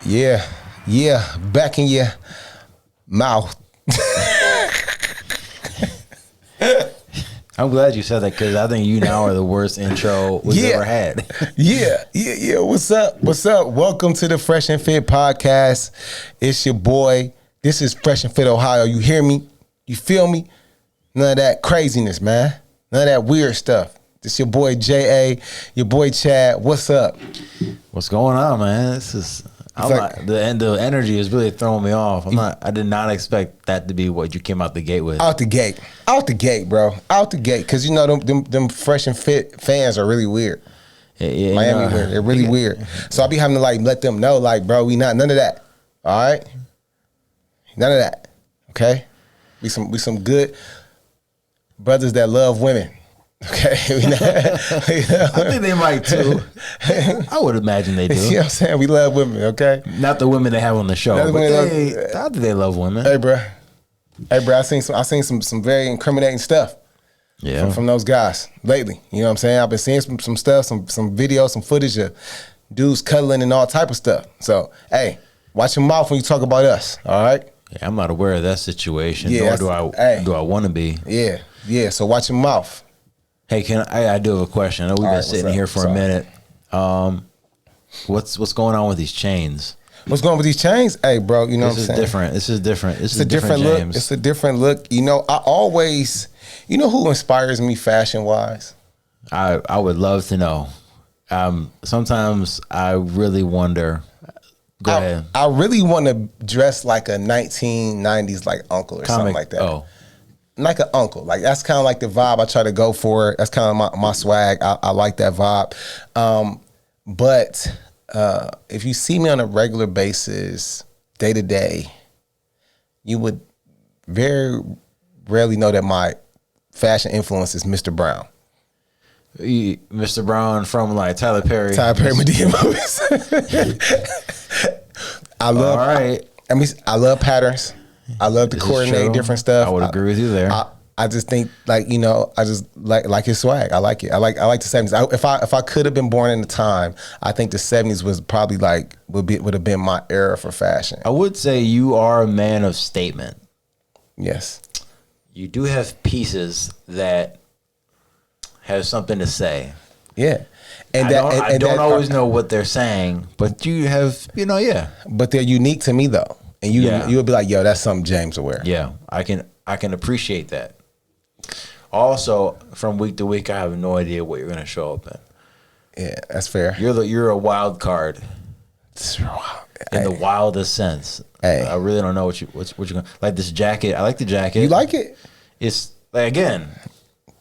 Yeah, back in your mouth. I'm glad you said that because I think you now are the worst intro we've ever had. Yeah. What's up? Welcome to the Fresh and Fit podcast. It's your boy. This is Fresh and Fit Ohio. You hear me? You feel me? None of that craziness, man. None of that weird stuff. This your boy J.A., your boy Chad. What's up? What's going on, man? The energy is really throwing me off. I did not expect that to be what you came out the gate with. Out the gate, bro. Out the gate. Because you know them Fresh and Fit fans are really weird. Yeah, Miami weird. They're really weird. So I be having to let them know, bro, we not none of that. All right? None of that. Okay? We some good brothers that love women. Okay? I think they might too. I would imagine they do. You know what I'm saying? We love women, okay? Not the women they have on the show. I think they love women. Hey, bro, I seen some very incriminating stuff. Yeah. From those guys lately. You know what I'm saying? I've been seeing some stuff, some videos, some footage of dudes cuddling and all type of stuff. So, hey, watch your mouth when you talk about us, all right? Yeah, I'm not aware of that situation, nor do I want to be. Yeah, so watch your mouth. Hey, I do have a question. I know we've been sitting here for a minute. What's going on with these chains? What's going on with these chains? Hey, bro, you know what I'm saying? This is different. It's a different look. James. It's a different look. You know, you know who inspires me fashion-wise? I would love to know. Sometimes I really wonder. Go ahead. I really want to dress like a 1990s uncle or something like that. Oh. Like an uncle. That's kind of like the vibe I try to go for. That's kind of my swag. I like that vibe. But if you see me on a regular basis, day to day, you would very rarely know that my fashion influence is Mr. Brown. Mr. Brown from Tyler Perry. Medea movies. I love patterns. I love to coordinate different stuff. I would agree with you there. I just think I just like his swag. I like it. I like the 70s. If I could have been born in the time, I think the 70s was probably would have been my era for fashion. I would say you are a man of statement. Yes. You do have pieces that have something to say. Yeah. I don't always know what they're saying, but you have, yeah. But they're unique to me though. And you would be like, yo, that's something James will wear. Yeah, I can appreciate that. Also, from week to week, I have no idea what you're going to show up in. Yeah, that's fair. You're a wild card. In the wildest sense. Hey. I really don't know what you're going to like. This jacket, I like the jacket. You like it? It's again.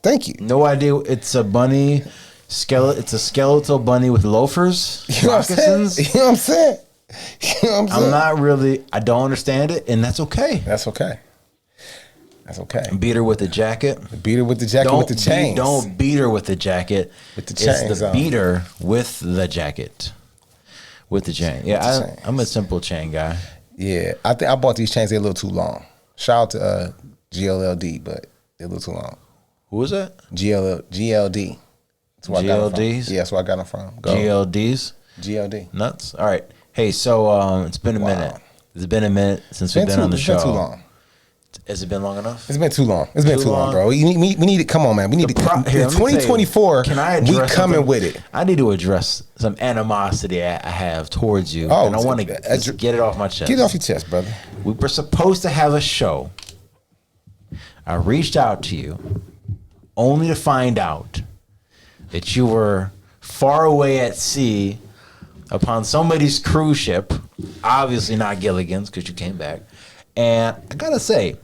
Thank you. No idea. It's a bunny it's a skeletal bunny with loafers, moccasins. You know what I'm saying? You know what I'm saying? I don't understand it, and that's okay. That's okay. Beat her with the jacket. Beat her with the jacket with the chains. Don't beat her with the jacket. With the chains. It's the beater with the jacket. With the chain. Yeah, I'm a simple chain guy. Yeah, I think I bought these chains. They're a little too long. Shout out to GLLD, but they're a little too long. Who is that? GLD. That's where GLDs? Yeah, that's where I got them from. GLDs? GLD. Nuts. All right. Hey, so it's been a minute. It's been a minute since we've been on the show. It's been too long. Has it been long enough? It's been too long. It's been too long, bro. We need to come on, man. We need to. 2024. We coming with it. I need to address some animosity I have towards you, and I want to get it off my chest. Get it off your chest, brother. We were supposed to have a show. I reached out to you, only to find out that you were far away at sea upon somebody's cruise ship, obviously not Gilligan's because you came back. And I gotta say,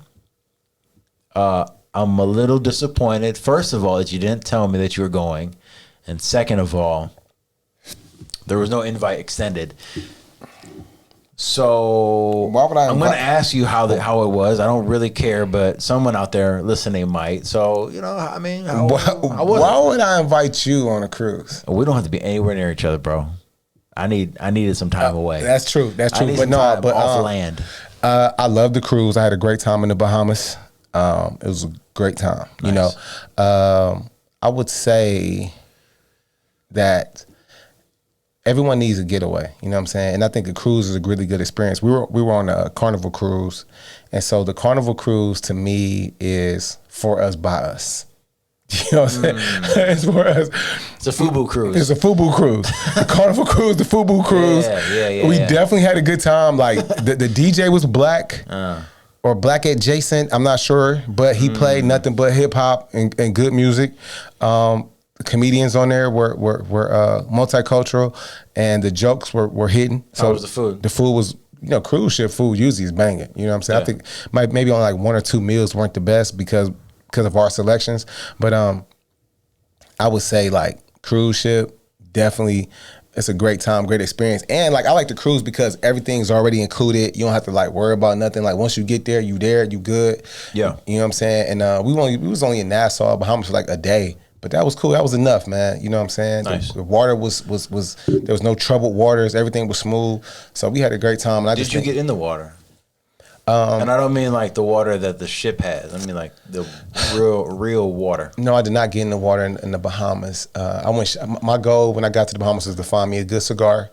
I'm a little disappointed, first of all, that you didn't tell me that you were going. And second of all, there was no invite extended. So why would I'm going to ask you how it was. I don't really care, but someone out there listening might. So, I mean, why would I invite you on a cruise? We don't have to be anywhere near each other, bro. I needed some time away. That's true. But off land. I love the cruise. I had a great time in the Bahamas. It was a great time. Nice. I would say that everyone needs a getaway. You know what I'm saying? And I think a cruise is a really good experience. We were on a Carnival cruise, and so the Carnival cruise to me is for us by us. You know what I'm saying? It's for us. It's a FUBU cruise. It's a FUBU cruise. The Carnival cruise, the FUBU cruise. We definitely had a good time. Like the DJ was black or black adjacent. I'm not sure, but he played nothing but hip hop and good music. The comedians on there were multicultural, and the jokes were hidden. So how was the food? The food was, cruise ship food usually is banging. You know what I'm saying? I think maybe on like 1 or 2 meals weren't the best because of our selections, but I would say like cruise ship, definitely it's a great time, great experience. And like I like the cruise because everything's already included. You don't have to like worry about nothing. Like once you get there, you good. Yeah. You know what I'm saying? And we was only in Nassau, Bahamas for like a day. But that was cool. That was enough, man. You know what I'm saying? Nice. The water was there was no troubled waters. Everything was smooth. So we had a great time. And Did you get in the water? And I don't mean like the water that the ship has. I mean like the real water. No, I did not get in the water in the Bahamas. My goal when I got to the Bahamas was to find me a good cigar,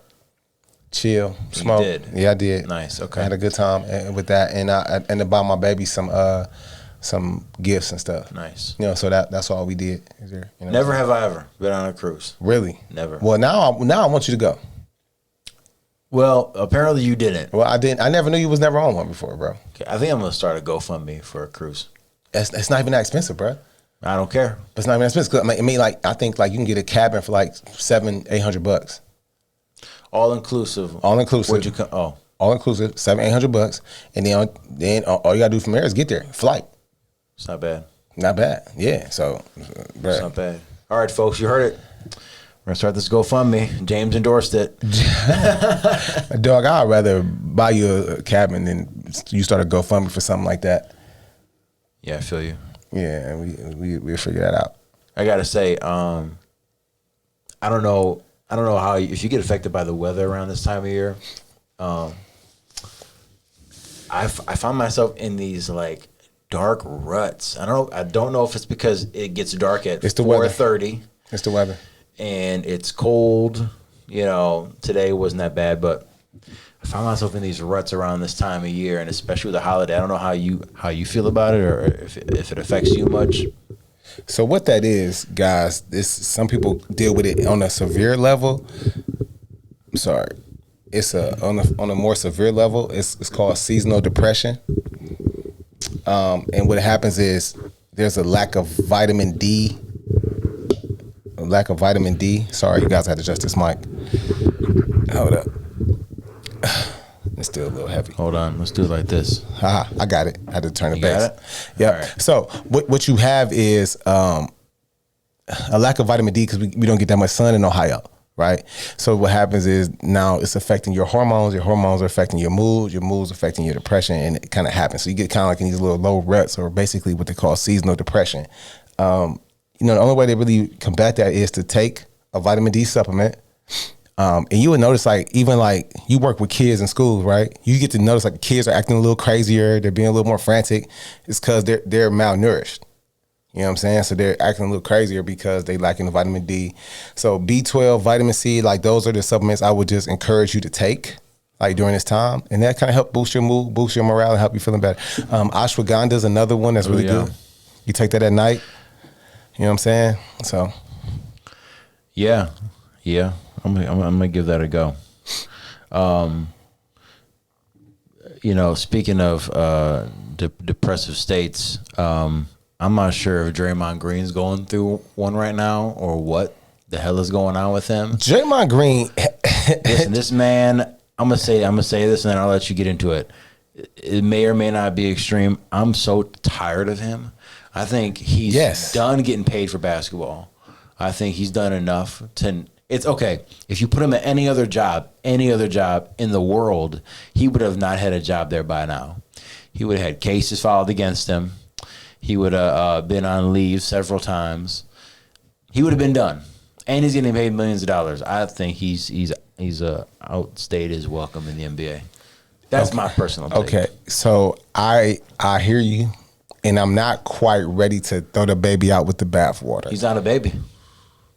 chill, smoke. You did? Yeah, I did. Nice. Okay. I had a good time with that, and to buy my baby some gifts and stuff. Nice. So that's all we did. Never have I ever been on a cruise. Really? Never. Well, now I want you to go. Well, apparently you didn't. Well, I didn't. I never knew you was never on one before, bro. Okay, I think I'm gonna start a GoFundMe for a cruise. It's not even that expensive, bro. I don't care. It's not even that expensive. I mean, like I think like you can get a cabin for like $700-800. All inclusive. All inclusive. Where'd you come? Oh, all inclusive, $700-800, and then all you gotta do from there is get there, flight. It's not bad. Not bad. Yeah. So, bro. It's not bad. All right, folks, you heard it. We're gonna start this GoFundMe. James endorsed it. Dog, I'd rather buy you a cabin than you start a GoFundMe for something like that. Yeah, I feel you. Yeah, we'll figure that out. I gotta say, I don't know how if you get affected by the weather around this time of year. I find myself in these like dark ruts. I don't know if it's because it gets dark at 4:30. It's the weather. And it's cold. Today wasn't that bad, but I find myself in these ruts around this time of year, and especially with the holiday. I don't know how you feel about it, or if it affects you much. So what that is, guys, some people deal with it on a severe level. Sorry, it's on a more severe level. It's called seasonal depression. And what happens is there's a lack of vitamin D. Sorry, you guys had to adjust this mic. Hold up. It's still a little heavy. Hold on. Let's do it like this. I got it. I had to turn the bass. Got it? Yeah. Right. So what you have is a lack of vitamin D because we don't get that much sun in Ohio, right? So what happens is now it's affecting your hormones. Your hormones are affecting your mood. Your mood's affecting your depression, and it kind of happens. So you get kind of like in these little low ruts, or basically what they call seasonal depression. The only way to really combat that is to take a vitamin D supplement. And you would notice, like, even like you work with kids in school, right? You get to notice like the kids are acting a little crazier. They're being a little more frantic. It's because they're malnourished. You know what I'm saying? So they're acting a little crazier because they lacking the vitamin D. So B12, vitamin C, like those are the supplements I would just encourage you to take like during this time. And that kind of help boost your mood, boost your morale, and help you feeling better. Ashwagandha is another one that's really good. You take that at night. You know what I'm saying? So, yeah, I'm gonna give that a go. Speaking of depressive states, I'm not sure if Draymond Green's going through one right now or what the hell is going on with him. Draymond Green. Listen, this man. I'm gonna say this, and then I'll let you get into it. It may or may not be extreme. I'm so tired of him. I think he's done getting paid for basketball. I think he's done enough to. It's okay if you put him at any other job in the world, he would have not had a job there by now. He would have had cases filed against him. He would have been on leave several times. He would have been done, and he's getting paid millions of dollars. I think he's outstayed his welcome in the NBA. That's my personal take. Okay, so I hear you. And I'm not quite ready to throw the baby out with the bathwater. He's not a baby.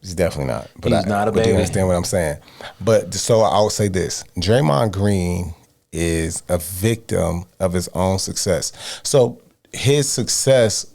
He's definitely not. But He's not a but baby. you understand what I'm saying? But so I would say this: Draymond Green is a victim of his own success. So his success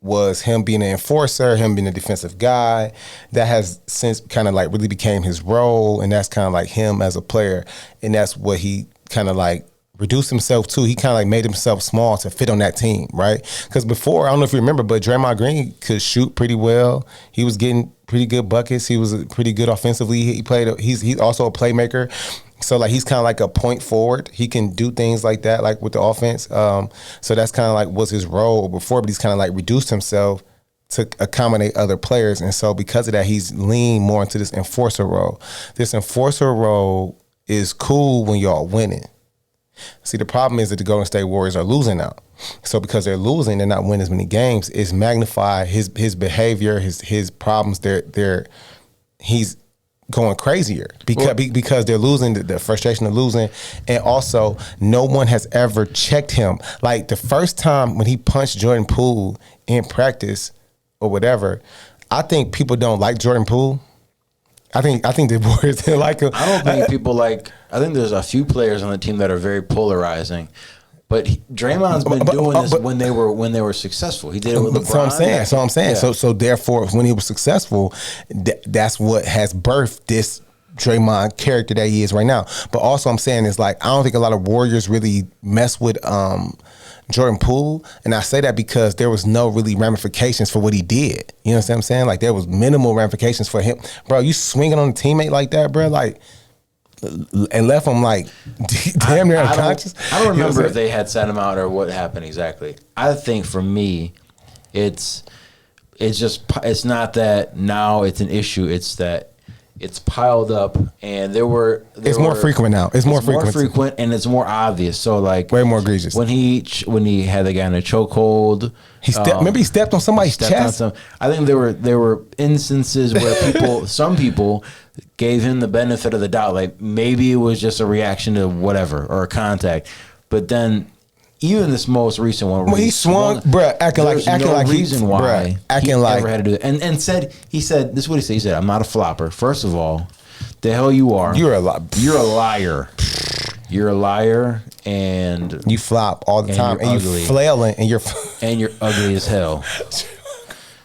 was him being an enforcer, him being a defensive guy. That has since kind of like really became his role, and that's kind of like him as a player, and that's what he kind of like reduced himself to. He kind of like made himself small to fit on that team, right? Because before, I don't know if you remember, but Draymond Green could shoot pretty well. He was getting pretty good buckets. He was pretty good offensively. He played. He's also a playmaker. So like he's kind of like a point forward. He can do things like that, like with the offense. So that's kind of like was his role before, but he's kind of like reduced himself to accommodate other players. And so because of that, he's leaned more into this enforcer role. This enforcer role is cool when y'all winning. See, the problem is that the Golden State Warriors are losing now. So because they're losing, they're not winning as many games. It's magnified his behavior, his problems. He's going crazier because they're losing, the frustration of losing, and also no one has ever checked him. Like the first time when he punched Jordan Poole in practice or whatever, I think people don't like Jordan Poole. I think the Warriors didn't like him. I don't think people like. I think there's a few players on the team that are very polarizing. But Draymond's been doing this when they were successful. He did it with LeBron. So I'm saying. Yeah. So therefore, when he was successful, that's what has birthed this Draymond character that he is right now. But also, I'm saying is like I don't think a lot of Warriors really mess with Jordan Poole, and I say that because there was no really ramifications for what he did. You know what I'm saying? Like there was minimal ramifications for him, bro. You swinging on a teammate like that, bro, like. And left him like damn near unconscious. I don't remember if they had sent him out or what happened exactly. I think for me, it's not that now it's an issue. It's that it's piled up, and it's more frequent now. It's more frequent, and it's more obvious. So like way more egregious. When he had the guy in a chokehold, remember he stepped on somebody's chest. I think there were instances where some people gave him the benefit of the doubt, like maybe it was just a reaction to whatever or a contact, but then. Even this most recent one, when he swung, bruh, acting like reason why he ever had to do it, and he said this is what he said. He said, "I'm not a flopper. First of all, the hell you are. You're a liar. You're a liar, and you flop all the time, and you're flailing, and you're ugly as hell."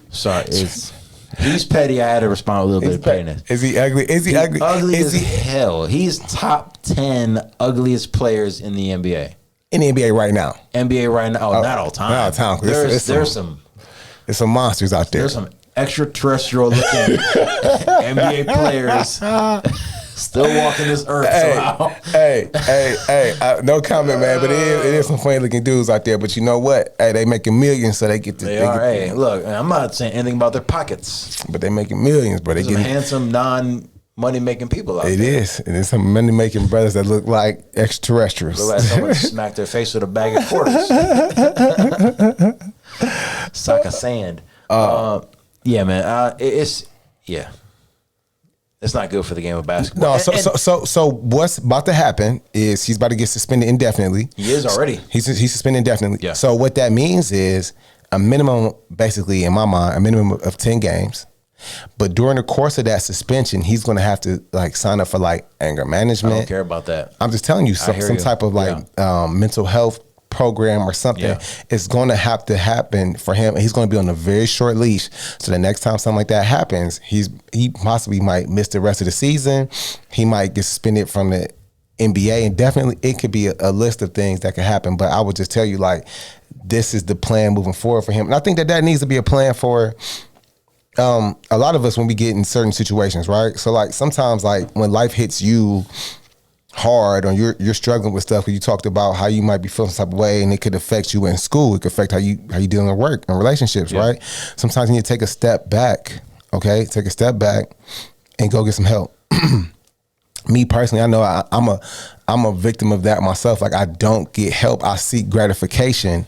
Sorry, he's petty. I had to respond with a little bit of pettiness. Is he ugly? Is he ugly? Ugly as hell. He's top 10 ugliest players in the NBA. In the NBA right now. Oh, not all time. Not all time. There's some monsters out there. There's some extraterrestrial looking NBA players still walking this earth somehow. Hey, no comment, man. But it is some funny looking dudes out there. But you know what? Hey, they making millions, so they get to. Hey, look, I'm not saying anything about their pockets, but they making millions, bro. They getting handsome, money making people out there. It is some money making brothers that look like extraterrestrials. Look like someone smacked their face with a bag of quarters. Sock of sand. Yeah, man. It's not good for the game of basketball. No, so what's about to happen is he's about to get suspended indefinitely. He is already. He's suspended indefinitely. Yeah. So what that means is a minimum, basically in my mind, a minimum of 10 games. But during the course of that suspension, he's going to have to like sign up for like anger management. I don't care about that. I'm just telling you, some type of like mental health program or something is going to have to happen for him. He's going to be on a very short leash. So the next time something like that happens, he possibly might miss the rest of the season. He might get suspended from the NBA, and definitely it could be a list of things that could happen. But I would just tell you, like, this is the plan moving forward for him. And I think that needs to be a plan for a lot of us when we get in certain situations, right? So like sometimes like when life hits you hard or you're struggling with stuff, because you talked about how you might be feeling some type of way and it could affect you in school. It could affect how you dealing with work and relationships, right? Sometimes you need to take a step back, okay? Take a step back and go get some help. Me personally, I know I'm a victim of that myself. Like I don't get help. I seek gratification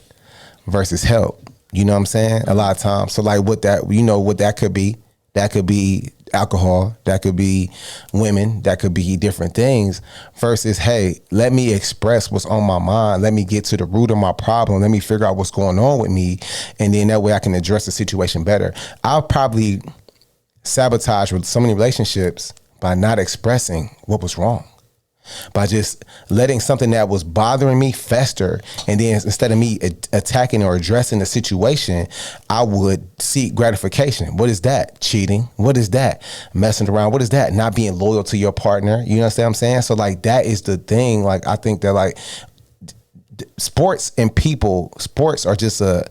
versus help. You know what I'm saying? A lot of times. So like what that could be. That could be alcohol. That could be women. That could be different things versus, hey, let me express what's on my mind. Let me get to the root of my problem. Let me figure out what's going on with me. And then that way I can address the situation better. I'll probably sabotaged with so many relationships by not expressing what was wrong. By just letting something that was bothering me fester, and then instead of me attacking or addressing the situation, I would seek gratification. What is that? Cheating. What is that? Messing around. What is that? Not being loyal to your partner. You understand what I'm saying? So like that is the thing. Like I think that like sports are just a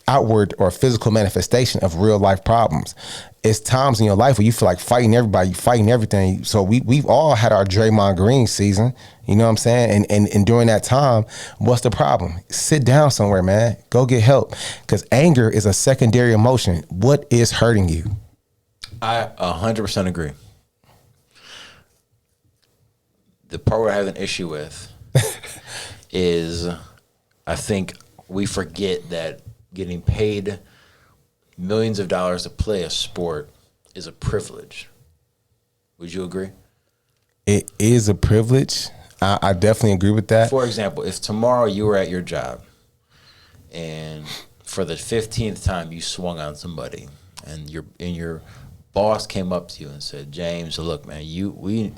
outward or physical manifestation of real life problems. It's times in your life where you feel like fighting everybody, fighting everything. So we've all had our Draymond Green season, you know what I'm saying? And during that time, what's the problem? Sit down somewhere, man. Go get help. Because anger is a secondary emotion. What is hurting you? I 100% agree. The part where I have an issue with is I think we forget that getting paid millions of dollars to play a sport is a privilege. Would you agree? It is a privilege. I definitely agree with that. For example, if tomorrow you were at your job and for the 15th time you swung on somebody and your boss came up to you and said, James, look, man, you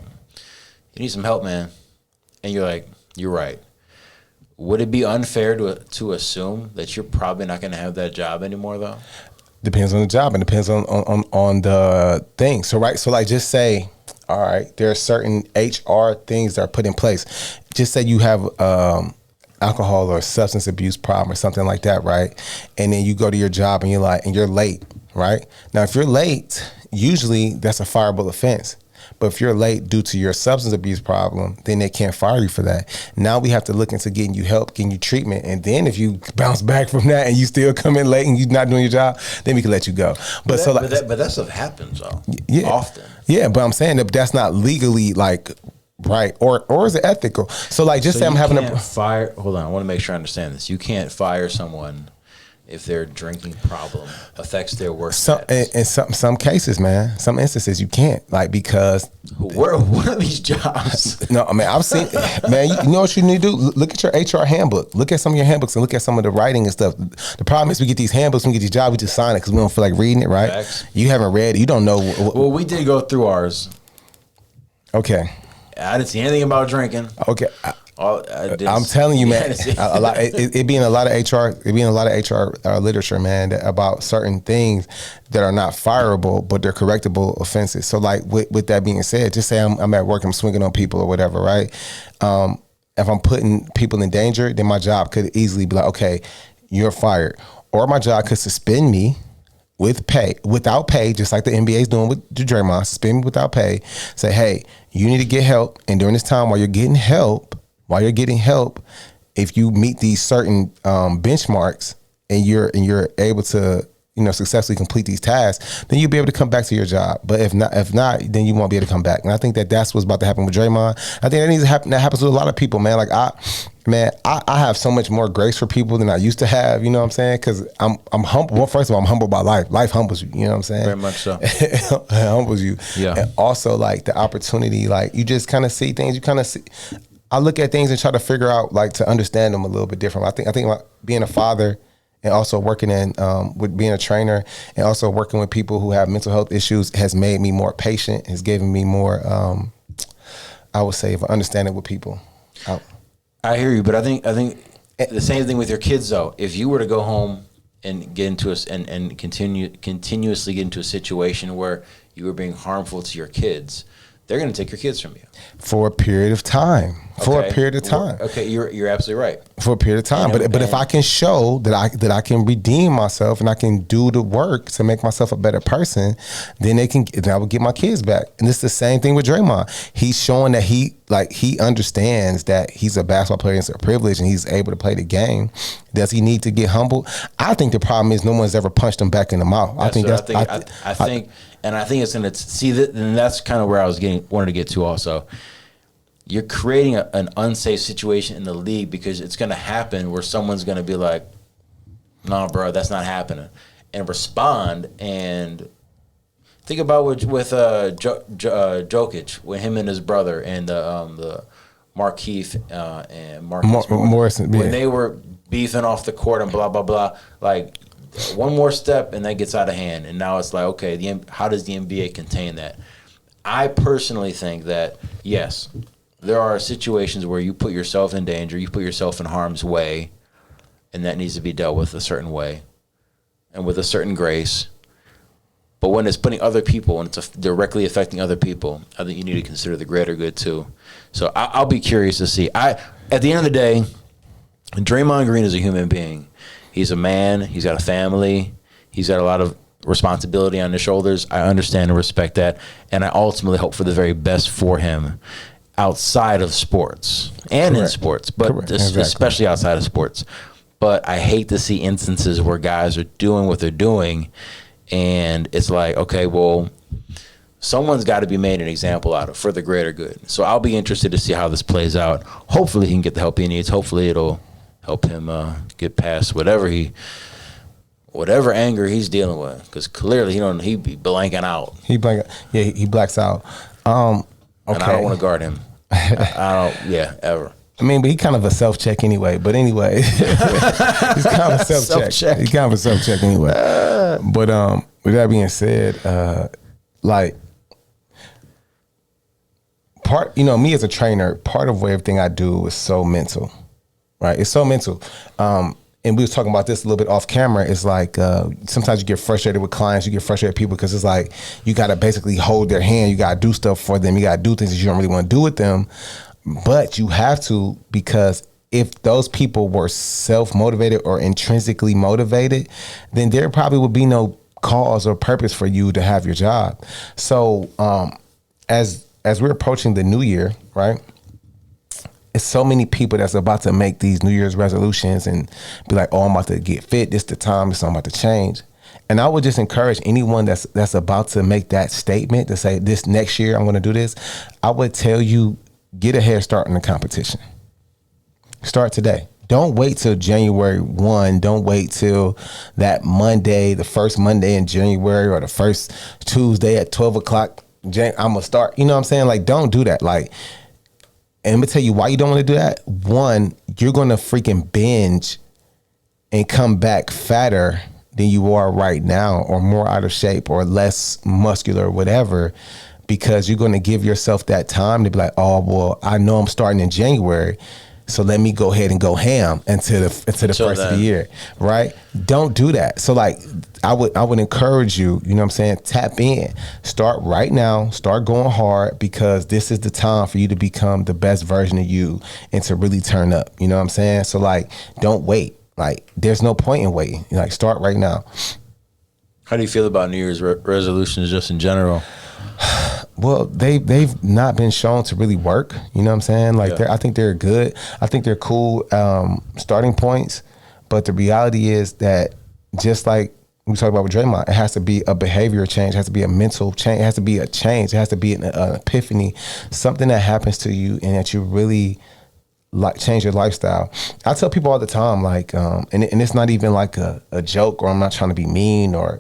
need some help, man. And you're like, you're right. Would it be unfair to assume that you're probably not going to have that job anymore, though? Depends on the job and depends on the thing. So like just say, all right, there are certain HR things that are put in place. Just say you have alcohol or substance abuse problem or something like that, right? And then you go to your job and you're late, right? Now, if you're late, usually that's a fireable offense. But if you're late due to your substance abuse problem, then they can't fire you for that. Now we have to look into getting you help, getting you treatment. And then if you bounce back from that and you still come in late and you're not doing your job, then we can let you go. But that stuff happens, though, often. Yeah, but I'm saying that that's not legally like right or is it ethical? So like just say I'm having a fire. Hold on, I want to make sure I understand this. You can't fire someone if their drinking problem affects their work status. In some cases, man, some instances you can't, like, because what are these jobs? No, I mean, I've seen, man, you know what you need to do? Look at your HR handbook. Look at some of your handbooks and look at some of the writing and stuff. The problem is we get these handbooks, we get these jobs, we just sign it because we don't feel like reading it, right? Facts. You haven't read it. You don't know. Well, we did go through ours. Okay. I didn't see anything about drinking. Okay. I'm telling you, man, a lot. It being a lot of HR, literature, man, about certain things that are not fireable, but they're correctable offenses. So, like, with that being said, just say I'm at work, I'm swinging on people or whatever, right? If I'm putting people in danger, then my job could easily be like, okay, you're fired, or my job could suspend me without pay, just like the NBA is doing with Draymond. Suspend me without pay. Say, hey, you need to get help, and during this time, while you're getting help, if you meet these certain benchmarks and you're able to, successfully complete these tasks, then you'll be able to come back to your job. But if not, then you won't be able to come back. And I think that's what's about to happen with Draymond. I think that needs to happen. That happens with a lot of people, man. Like I have so much more grace for people than I used to have. You know what I'm saying? Because I'm humble. Well, first of all, I'm humbled by life. Life humbles you. You know what I'm saying? Very much so. It humbles you. Yeah. And also, like, the opportunity, like, you just kind of see things. You kind of see. I look at things and try to figure out, like, to understand them a little bit different. I think like being a father and also working with being a trainer and also working with people who have mental health issues has made me more patient, has given me more, I would say, of an understanding with people. I hear you, but I think the same thing with your kids, though. If you were to go home and get into continuously get into a situation where you were being harmful to your kids, they're going to take your kids from you for a period of time. Okay, you're absolutely right. For a period of time, but if I can show that I can redeem myself and I can do the work to make myself a better person, then I will get my kids back. And it's the same thing with Draymond. He's showing that he understands that he's a basketball player and it's a privilege and he's able to play the game. Does he need to get humbled? I think the problem is no one's ever punched him back in the mouth. I think it's going to see that, and that's kind of where I wanted to get to also. You're creating an unsafe situation in the league because it's going to happen where someone's going to be like, "No, bro, that's not happening," and respond. And think about with Jokic, with him and his brother and the Markieff and Marcus Morris, Morrison, when they were beefing off the court and blah blah blah. Like, one more step and that gets out of hand. And now it's like, okay, how does the NBA contain that? I personally think that, yes, there are situations where you put yourself in danger, you put yourself in harm's way, and that needs to be dealt with a certain way and with a certain grace. But when it's putting other people and it's directly affecting other people, I think you need to consider the greater good too. So I'll be curious to see. At the end of the day, Draymond Green is a human being. He's a man. He's got a family. He's got a lot of responsibility on his shoulders. I understand and respect that. And I ultimately hope for the very best for him outside of sports and in sports, but especially outside of sports. But I hate to see instances where guys are doing what they're doing, and it's like, okay, well, someone's got to be made an example out of for the greater good. So I'll be interested to see how this plays out. Hopefully he can get the help he needs. Hopefully it'll help him get past whatever anger he's dealing with, because clearly he be blanking out. He blacks out. Okay. And I don't want to guard him. I don't, ever. I mean, but he kind of a self-check anyway. But anyway, he's kind of a self-check. He's kind of a self-check anyway. But with that being said, me as a trainer, part of everything I do is so mental, right? It's so mental. And we was talking about this a little bit off camera. It's like sometimes you get frustrated with clients, you get frustrated with people because it's like you got to basically hold their hand. You got to do stuff for them. You got to do things that you don't really want to do with them. But you have to, because if those people were self-motivated or intrinsically motivated, then there probably would be no cause or purpose for you to have your job. So as we're approaching the new year, right? It's so many people that's about to make these New Year's resolutions and be like, oh, I'm about to get fit. This the time. This I'm about to change. And I would just encourage anyone that's about to make that statement to say, this next year I'm going to do this. I would tell you, get a head start in the competition. Start today. Don't wait till January 1. Don't wait till that Monday, the first Monday in January, or the first Tuesday at 12 o'clock. I'm going to start. You know what I'm saying? Like, don't do that. Like, and let me tell you why you don't want to do that. One, you're going to freaking binge and come back fatter than you are right now, or more out of shape, or less muscular, or whatever, because you're going to give yourself that time to be like, oh, well, I know I'm starting in January, so let me go ahead and go ham until the first of the year, right? Don't do that. So like, I would encourage you, you know what I'm saying, tap in, start right now, start going hard, because this is the time for you to become the best version of you and to really turn up, you know what I'm saying? So like, don't wait. Like, there's no point in waiting. Like, start right now. How do you feel about New Year's resolutions just in general? Well, they've not been shown to really work. You know what I'm saying? Like, I think they're good. I think they're cool starting points. But the reality is that, just like we talked about with Draymond, it has to be a behavior change. It has to be a mental change. It has to be a change. It has to be an epiphany, something that happens to you and that you really like change your lifestyle. I tell people all the time, like, and it's not even like a joke, or I'm not trying to be mean or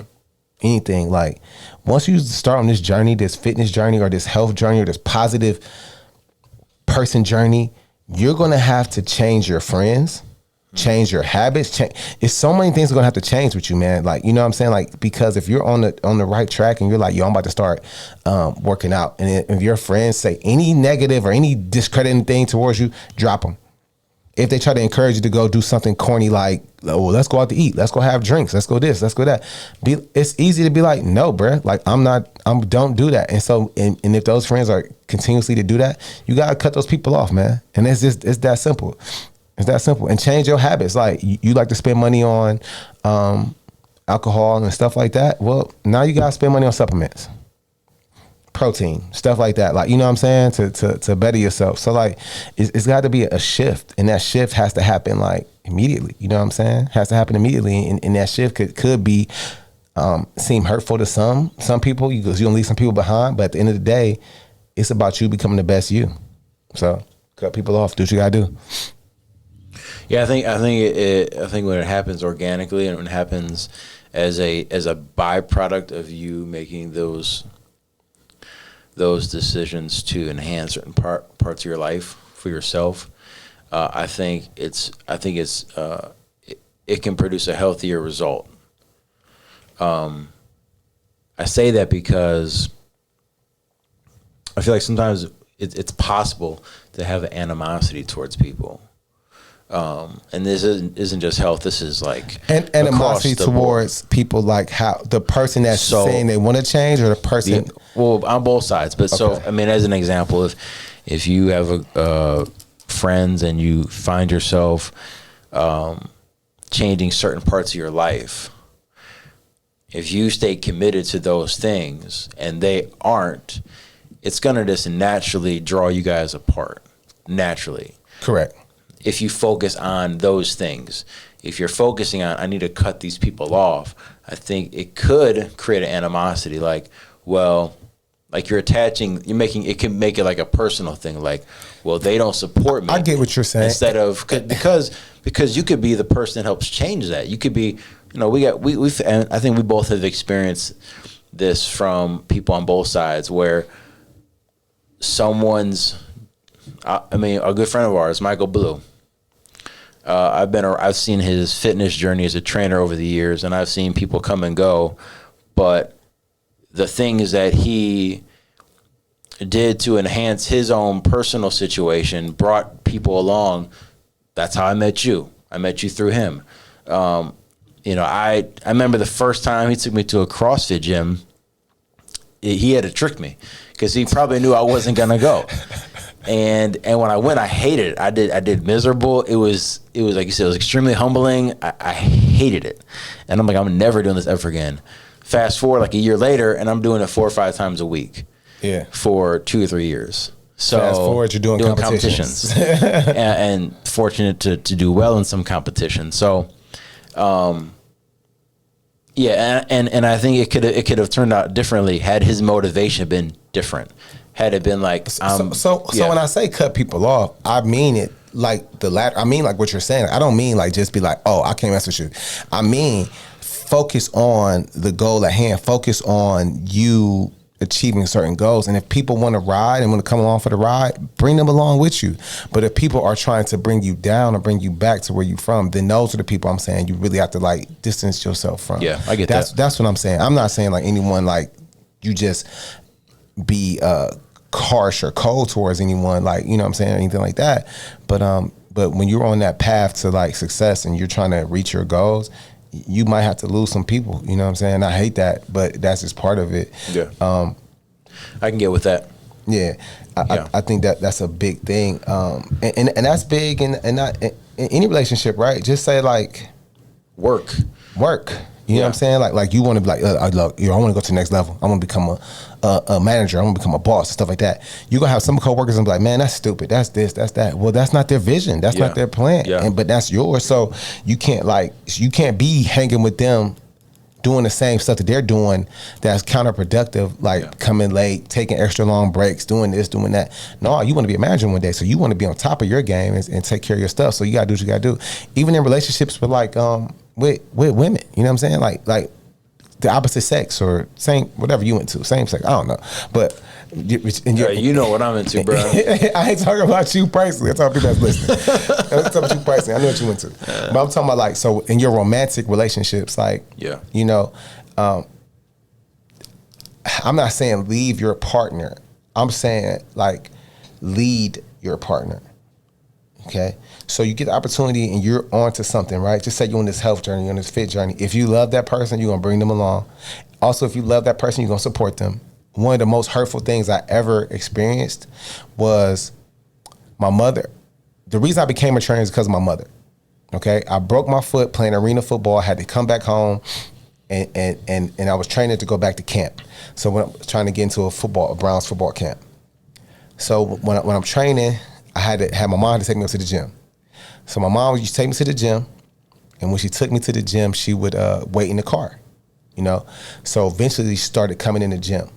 anything. Like, once you start on this journey, this fitness journey, or this health journey, or this positive person journey, you're going to have to change your friends, change your habits. It's so many things are going to have to change with you, man. Like, you know what I'm saying? Like, because if you're on the right track and you're like, yo, I'm about to start working out, and if your friends say any negative or any discrediting thing towards you, drop them. If they try to encourage you to go do something corny like, oh, let's go out to eat, let's go have drinks, let's go this, let's go that, it's easy to be like, no, bruh, like, don't do that. And so, and if those friends are continuously to do that, you gotta cut those people off, man. And it's that simple. It's that simple. And change your habits. Like, you like to spend money on alcohol and stuff like that. Well, now you gotta spend money on supplements, protein, stuff like that. Like, you know what I'm saying? To better yourself. So like, it's got to be a shift, and that shift has to happen like immediately. You know what I'm saying? Has to happen immediately, and that shift could be seem hurtful to some people, because you're gonna leave some people behind. But at the end of the day, it's about you becoming the best you. So cut people off. Do what you gotta do. Yeah, I think when it happens organically, and when it happens as a byproduct of you making those decisions to enhance certain parts of your life for yourself, I think it can produce a healthier result. I say that because I feel like sometimes it's possible to have an animosity towards people. And this isn't just health. This is like animosity towards people, like how the person that's saying they want to change, or the person. Well, on both sides. But so I mean, as an example, if you have friends and you find yourself changing certain parts of your life, if you stay committed to those things and they aren't, it's gonna just naturally draw you guys apart. Naturally. Correct. If you focus on those things, if you're focusing on, I need to cut these people off, I think it could create an animosity. Like, well, like it can make it like a personal thing. Like, well, they don't support me. I get what you're saying. Instead of, because you could be the person that helps change that. You could be, and I think we both have experienced this from people on both sides, where a good friend of ours, Michael Blue. I've seen his fitness journey as a trainer over the years, and I've seen people come and go, but the things that he did to enhance his own personal situation brought people along. That's how I met you. I met you through him. I remember the first time he took me to a CrossFit gym, he had to trick me because he probably knew I wasn't gonna go. And when I went, I hated it. I did miserable. It was like you said, it was extremely humbling. I hated it. And I'm like, I'm never doing this ever again. Fast forward like a year later, and I'm doing it 4 or 5 times a week. Yeah. For 2 or 3 years. So fast forward, you're doing competitions. and fortunate to do well in some competitions. So, yeah, and I think it could have turned out differently had his motivation been different. Had it been like so when I say cut people off, I mean it like the latter. I mean like what you're saying. I don't mean like just be like, oh, I can't mess with you. I mean focus on the goal at hand. Focus on you achieving certain goals. And if people want to ride and want to come along for the ride, bring them along with you. But if people are trying to bring you down or bring you back to where you're from, then those are the people I'm saying you really have to like distance yourself from. Yeah, I get that. That's what I'm saying. I'm not saying like anyone like you just be harsh or cold towards anyone, like, you know what I'm saying, anything like that. But when you're on that path to like success and you're trying to reach your goals, you might have to lose some people, you know what I'm saying? I hate that, but that's just part of it. Yeah. I can get with that. Yeah. I think that's a big thing. And that's big in not in any relationship, right? Just say like work. You know what I'm saying? Like you want to be like, look, I want to go to the next level. I want to become a manager. I want to become a boss and stuff like that. You're going to have some coworkers and be like, man, that's stupid. That's this, that's that. Well, that's not their vision. That's not their plan. Yeah. But that's yours. So you can't be hanging with them doing the same stuff that they're doing that's counterproductive, like coming late, taking extra long breaks, doing this, doing that. No, you want to be a manager one day. So you want to be on top of your game and take care of your stuff. So you got to do what you got to do. Even in relationships with like, with women, you know what I'm saying? Like the opposite sex or same, whatever you went to, same sex, I don't know. But you know what I'm into, bro. I ain't talking about you personally. I'm talking about people that's listening. I'm talking about you personally. I know what you went to. But I'm talking about like, so in your romantic relationships, like, you know, I'm not saying leave your partner. I'm saying like lead your partner. Okay, so you get the opportunity and you're onto something, right? Just say you're on this health journey, you're on this fit journey. If you love that person, you're gonna bring them along. Also, if you love that person, you're gonna support them. One of the most hurtful things I ever experienced was my mother. The reason I became a trainer is because of my mother. Okay, I broke my foot playing arena football. I had to come back home, and I was training to go back to camp. So when I was trying to get into a Browns football camp. So when I'm training, I had to have my mom to take me up to the gym. So my mom used to take me to the gym, and when she took me to the gym, she would wait in the car, you know? So eventually she started coming in the gym.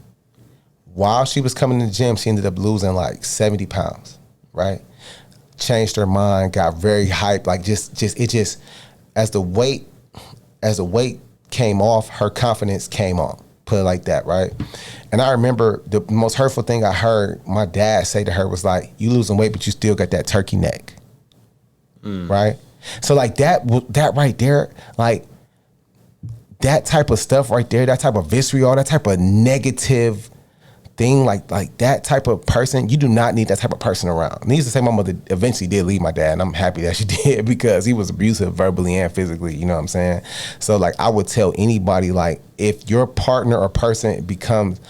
While she was coming in the gym, she ended up losing like 70 pounds, right? Changed her mind, got very hyped, like just as the weight came off, her confidence came on, put it like that, right? And I remember the most hurtful thing I heard my dad say to her was like, you losing weight, but you still got that turkey neck, right? So like that right there, like that type of stuff right there, that type of vitriol, that type of negative thing, like that type of person, you do not need that type of person around. Needless to say, my mother eventually did leave my dad, and I'm happy that she did, because he was abusive verbally and physically, you know what I'm saying? So like, I would tell anybody, like, if your partner or person becomes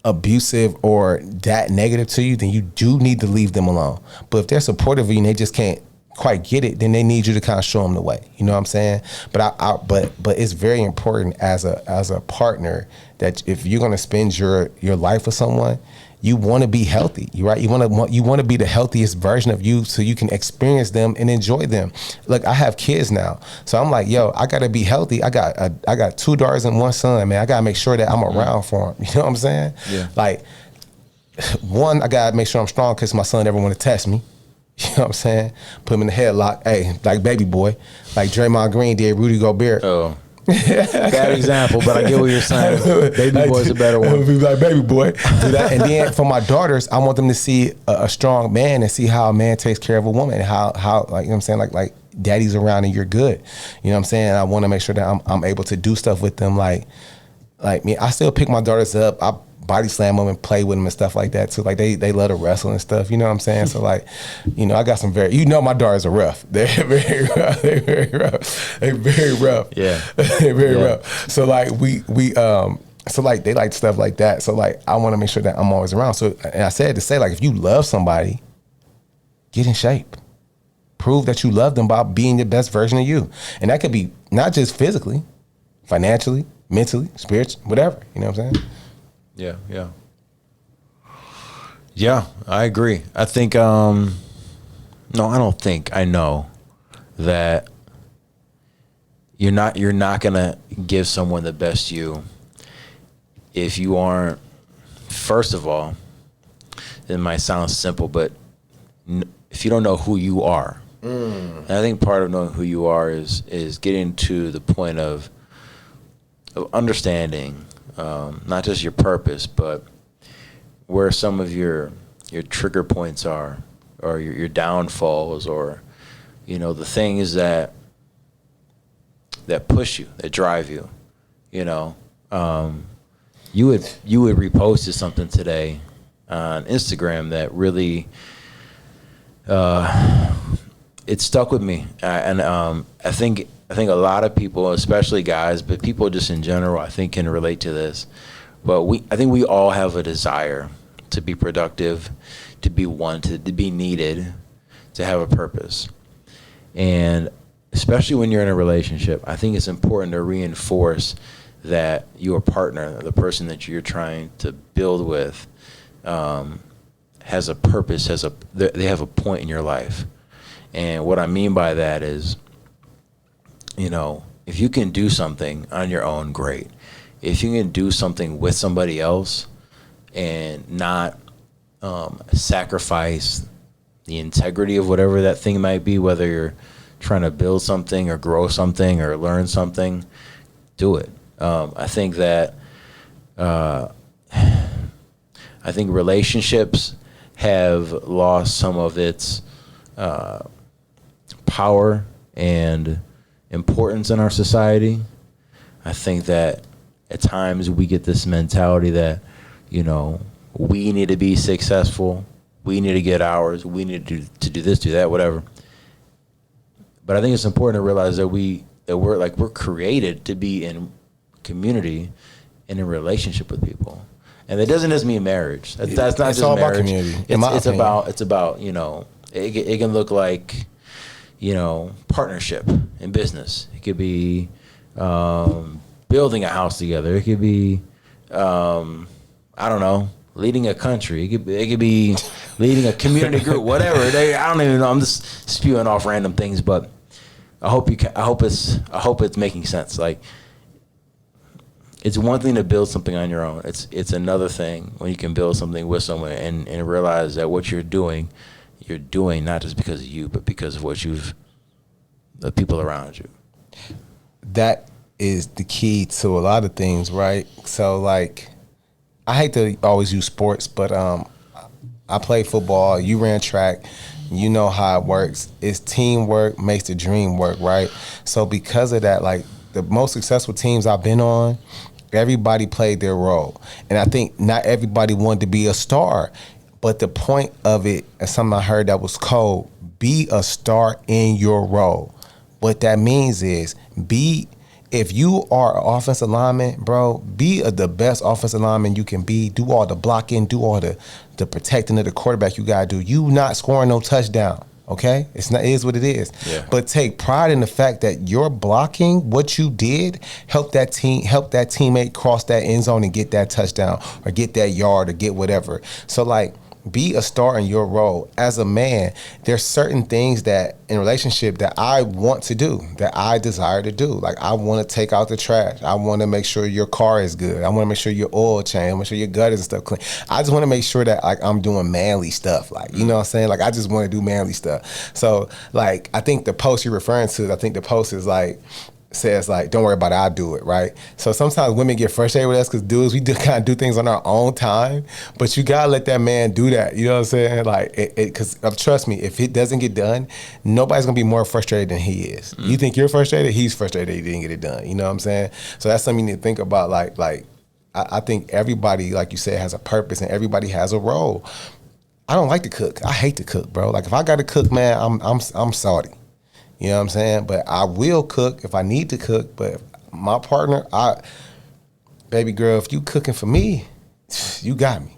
abusive or that negative to you, then you do need to leave them alone. But if they're supportive of you and they just can't quite get it, then they need you to kind of show them the way. You know what I'm saying? But but it's very important as a partner that if you're gonna spend your life with someone, you want to be healthy, right? You want to be the healthiest version of you, so you can experience them and enjoy them. Look, I have kids now, so I'm like, yo, I gotta be healthy. I got 2 daughters and 1 son, man. I gotta make sure that I'm around for them. You know what I'm saying? Yeah. Like, one, I gotta make sure I'm strong, because my son never want to test me. You know what I'm saying? Put him in the headlock. Hey, like baby boy, like Draymond Green did Rudy Gobert. Oh, bad example, but I get what you're saying. Baby boy's a better one. Be like baby boy. Do that. And then for my daughters, I want them to see a strong man and see how a man takes care of a woman, and how like, you know what I'm saying, like daddy's around and you're good. You know what I'm saying? I want to make sure that I'm able to do stuff with them, like me. I still pick my daughters up. I body slam them and play with them and stuff like that too. Like they love to wrestle and stuff. You know what I'm saying? So like, you know, I got some my daughters are rough. They're very rough. They're very rough. They're very rough. Yeah. They're very rough. So like so like they like stuff like that. So like I want to make sure that I'm always around. So, and I said to say, like, if you love somebody, get in shape. Prove that you love them by being the best version of you. And that could be not just physically, financially, mentally, spiritually, whatever. You know what I'm saying? Yeah, I agree. I think, no, I don't think, I know that you're not gonna give someone the best you if you aren't, first of all, it might sound simple, but if you don't know who you are. And I think part of knowing who you are is getting to the point of understanding, not just your purpose, but where some of your trigger points are, or your downfalls, or, you know, the things that push you, that drive you. You know, you had reposted something today on Instagram that really it stuck with me, and I think a lot of people, especially guys, but people just in general, I think can relate to this. But I think we all have a desire to be productive, to be wanted, to be needed, to have a purpose. And especially when you're in a relationship, I think it's important to reinforce that your partner, the person that you're trying to build with, has a purpose, they have a point in your life. And what I mean by that is, you know, if you can do something on your own, great. If you can do something with somebody else and not sacrifice the integrity of whatever that thing might be, whether you're trying to build something or grow something or learn something, do it. I think that I think relationships have lost some of its power and importance in our society. I think that at times we get this mentality that, you know, we need to be successful, we need to get ours, we need to do this, do that, whatever. But I think it's important to realize that we're created to be in community and in relationship with people. And that doesn't just mean marriage. That's not just all marriage. About community. It's about, you know, it can look like, you know, partnership in business. It could be building a house together. It could be, I don't know, leading a country. It could be leading a community group. Whatever. I don't even know. I'm just spewing off random things, but I hope it's making sense. Like, it's one thing to build something on your own. It's another thing when you can build something with someone and realize that what you're doing not just because of you, but because of the people around you. That is the key to a lot of things, right? So, like, I hate to always use sports, but I play football. You ran track. You know how it works. It's teamwork makes the dream work, right? So because of that, like, the most successful teams I've been on, everybody played their role. And I think not everybody wanted to be a star. But the point of it, and something I heard that was cold, be a star in your role. What that means is if you are an offensive lineman, bro, be the best offensive lineman you can be. Do all the blocking, do all the protecting of the quarterback you gotta do. You not scoring no touchdown, okay? It is what it is. Yeah. But take pride in the fact that you're blocking, what you did, help that teammate cross that end zone and get that touchdown or get that yard or get whatever. So like, be a star in your role. As a man, there's certain things that in relationship that I want to do, that I desire to do. Like I want to take out the trash. I want to make sure your car is good. I want to make sure your oil change. I want to make sure your gutters and stuff clean. I just want to make sure that like I'm doing manly stuff. Like, you know what I'm saying? Like I just want to do manly stuff. So like, I think the post you're referring to, I think the post is like, says like, don't worry about it, I'll do it, right? So sometimes women get frustrated with us because dudes, we kind of do things on our own time, but you gotta let that man do that, you know what I'm saying? Like, because trust me, if it doesn't get done, nobody's gonna be more frustrated than he is. You think you're frustrated, he's frustrated that he didn't get it done, you know what I'm saying? So that's something you need to think about, like I think everybody, like you said, has a purpose and everybody has a role. I don't like to cook, I hate to cook, bro. Like if I gotta cook, man, I'm salty. You know what I'm saying? But I will cook if I need to cook. But my partner, baby girl, if you cooking for me, you got me.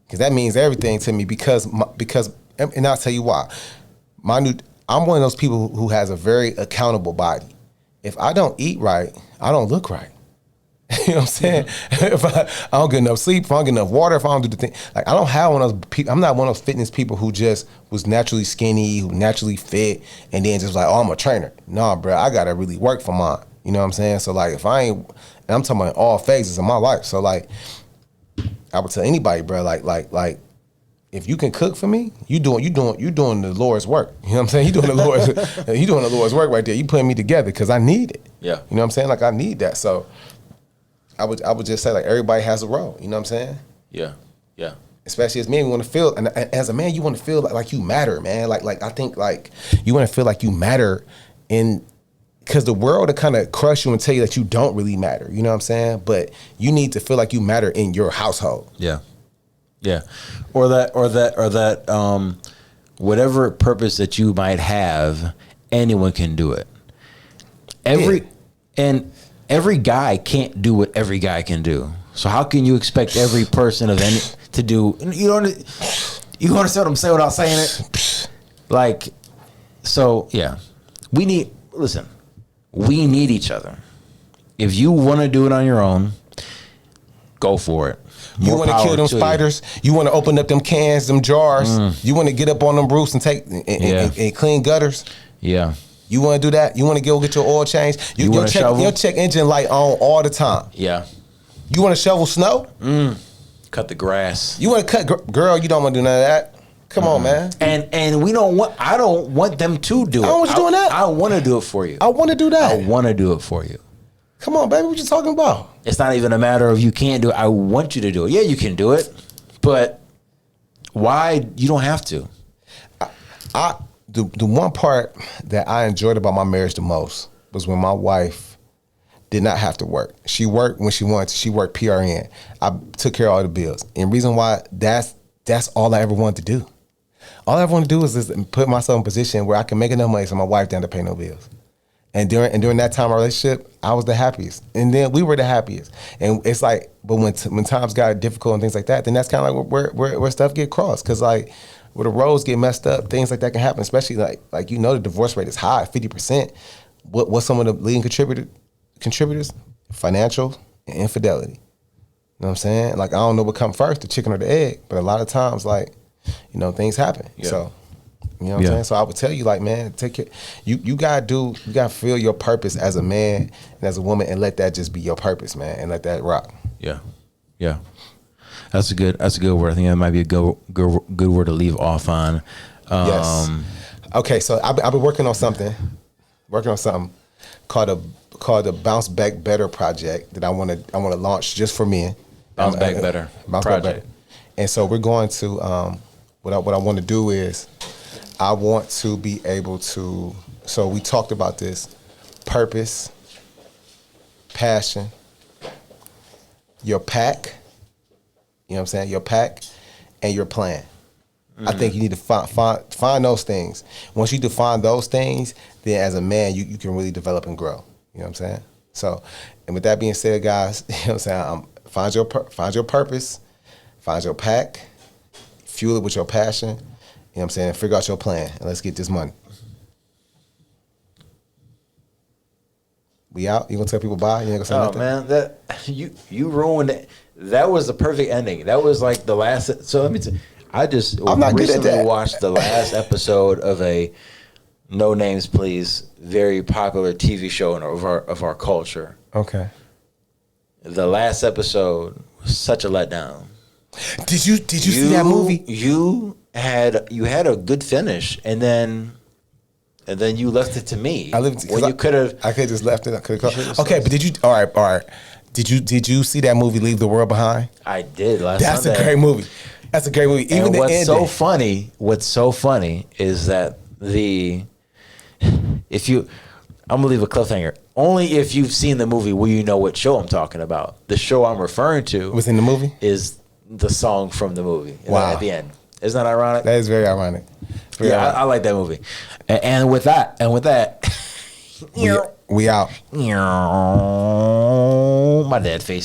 Because that means everything to me because, and I'll tell you why. I'm one of those people who has a very accountable body. If I don't eat right, I don't look right. You know what I'm saying? If I don't get enough sleep, if I don't get enough water, if I don't do the thing, like I don't have one of those people. I'm not one of those fitness people who just was naturally skinny, who naturally fit, and then just like, oh, I'm a trainer. Nah, bro, I gotta really work for mine. You know what I'm saying? So like, if I ain't, and I'm talking about all phases of my life. So like, I would tell anybody, bro, like, if you can cook for me, you doing the Lord's work. You know what I'm saying? You doing the Lord's work right there. You putting me together because I need it. Yeah. You know what I'm saying? Like I need that. So. I would just say like everybody has a role, you know what I'm saying? Yeah, yeah. Especially as men, we want to feel, and as a man, you want to feel like you matter, man. Like I think like you want to feel like you matter because the world will kind of crush you and tell you that you don't really matter, you know what I'm saying? But you need to feel like you matter in your household. Yeah, yeah. Or that whatever purpose that you might have, anyone can do it. Every guy can't do what every guy can do. So how can you expect every person of any to do? You understand what I'm saying without saying it? Like, so yeah, we need each other. If you want to do it on your own, go for it. You want to kill them spiders? You want to open up them cans, them jars? You want to get up on them roofs and take and clean gutters? Yeah. You want to do that? You want to go get your oil changed? Your check engine light on all the time. Yeah. You want to shovel snow? Cut the grass. You want to cut, girl? You don't want to do none of that. Come on, man. And we don't want. I don't want them to do it. I don't want you doing that. I want to do it for you. I want to do that. I want to do it for you. Come on, baby. What you talking about? It's not even a matter of you can't do it. I want you to do it. Yeah, you can do it, but why? You don't have to. The one part that I enjoyed about my marriage the most was when my wife did not have to work. She worked when she wanted to. She worked PRN. I took care of all the bills. And reason why, that's all I ever wanted to do. All I ever wanted to do is just put myself in a position where I can make enough money so my wife didn't have to pay no bills. And during that time of our relationship, I was the happiest. And then we were the happiest. And it's like, but when times got difficult and things like that, then that's kind of like where stuff get crossed. Because like, where the roads get messed up, things like that can happen, especially like the divorce rate is high, 50%. What's some of the leading contributors? Financial and infidelity. You know what I'm saying? Like, I don't know what comes first, the chicken or the egg, but a lot of times, like, things happen. Yeah. So, you know what I'm saying? So I would tell you, like, man, take care. You gotta feel your purpose as a man and as a woman and let that just be your purpose, man, and let that rock. Yeah. Yeah. That's a good word. I think that might be a good word to leave off on. Yes. Okay, so I've been working on something called the Bounce Back Better project that I want to launch just for men. Bounce Back Better project. And so we're going to what I want to do is I want to be able to. So we talked about this purpose, passion, your pack, you know what I'm saying? Your pack and your plan. I think you need to find those things. Once you define those things, then as a man, you can really develop and grow. You know what I'm saying? So, and with that being said, guys, you know what I'm saying? Find your purpose, find your pack, fuel it with your passion. You know what I'm saying? Figure out your plan, and let's get this money. We out? You gonna tell people bye? You ain't gonna say nothing? Man, that you ruined it. That was the perfect ending. That was like the last. So let me tell you, I just I'm not good at recently that. watched the last episode of a No Names Please very popular TV show of our culture. Okay. The last episode was such a letdown. Did you see that movie? You had a good finish, and then you left it to me. You could have. I could have just left it. I could have. Okay, but did you? All right. Did you see that movie, Leave the World Behind? I did last Sunday. That's a great movie. That's a great movie. Even and the what's ending. what's so funny is that I'm gonna leave a cliffhanger. Only if you've seen the movie will you know what show I'm talking about. The show I'm referring to was in the movie is the song from the movie. Wow. At the end. Isn't that ironic? That is very ironic. I like that movie. And with that, we out. my dad face.